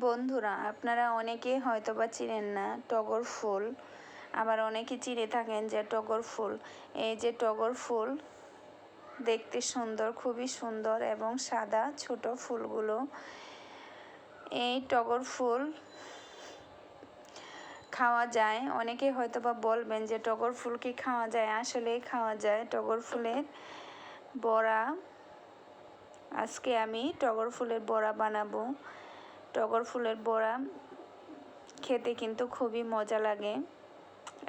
বন্ধুরা, আপনারা অনেকে হয়তোবা চিনেন না টগর ফুল, আবার অনেকে চিনে থাকেন যে টগর ফুল। এই যে টগর ফুল দেখতে সুন্দর, খুবই সুন্দর এবং সাদা ছোট ফুলগুলো। এই টগর ফুল খাওয়া যায়। অনেকে হয়তোবা বলবেন যে টগর ফুল কি খাওয়া যায়? আসলেই খাওয়া যায়। টগর ফুলের বড়া, আজকে আমি টগর ফুলের বড়া বানাবো। টগর ফুলের বড়া খেতে কিন্তু খুবই মজা লাগে,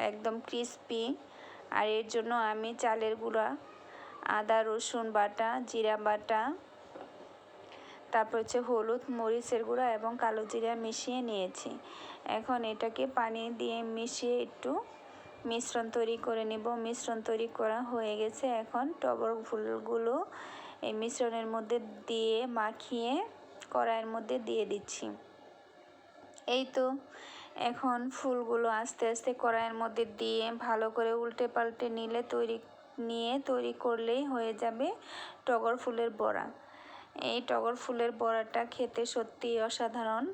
একদম ক্রিস্পি। আর এর জন্য আমি চালের গুঁড়া, আদা রসুন বাটা, জিরা বাটা, তারপর হচ্ছে হলুদ, মরিচের গুঁড়া এবং কালো জিরা মিশিয়ে নিয়েছি। এখন এটাকে পানি দিয়ে মিশিয়ে একটু মিশ্রণ তৈরি করে নেব। মিশ্রণ তৈরি করা হয়ে গেছে। এখন টগর ফুলগুলো এই মিশ্রণের মধ্যে দিয়ে মাখিয়ে কড়াইয়ের মধ্যে দিয়ে দিচ্ছি। এই তো এখন ফুলগুলো আস্তে আস্তে কড়াইয়ের মধ্যে দিয়ে ভালো করে উল্টে পাল্টে তৈরি করলেই হয়ে যাবে টগর ফুলের বড়া। এই টগর ফুলের বড়াটা খেতে সত্যিই অসাধারণ।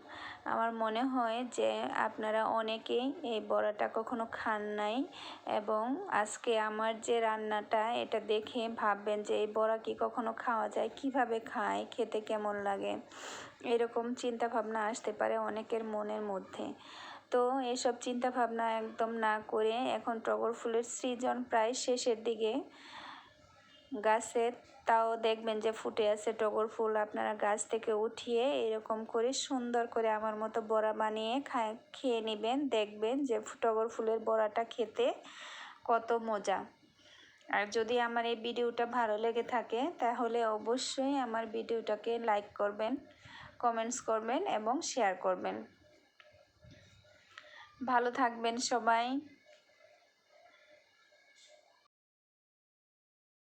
আমার মনে হয় যে আপনারা অনেকেই এই বড়াটা কখনো খান নাই, এবং আজকে আমার যে রান্নাটা এটা দেখে ভাববেন যে এই বড়া কি কখনো খাওয়া যায়, কিভাবে খায়, খেতে কেমন লাগে, এরকম চিন্তা ভাবনা আসতে পারে অনেকের মনের মধ্যে। তো এসব চিন্তা ভাবনা একদম না করে এখন টগর ফুলের সিজন প্রায় শেষের দিকে, গাছে তাও দেখবেন যে ফুটে আছে টগর ফুল। আপনারা গাছ থেকে উঠিয়ে এরকম করে সুন্দর করে আমার মতো বড়া বানিয়ে খেয়ে নেবেন। দেখবেন যে টগর ফুলের বড়াটা খেতে কত মজা। আর যদি আমার এই ভিডিওটা ভালো লেগে থাকে তাহলে অবশ্যই আমার ভিডিওটাকে লাইক করবেন, কমেন্টস করবেন এবং শেয়ার করবেন। ভালো থাকবেন সবাই।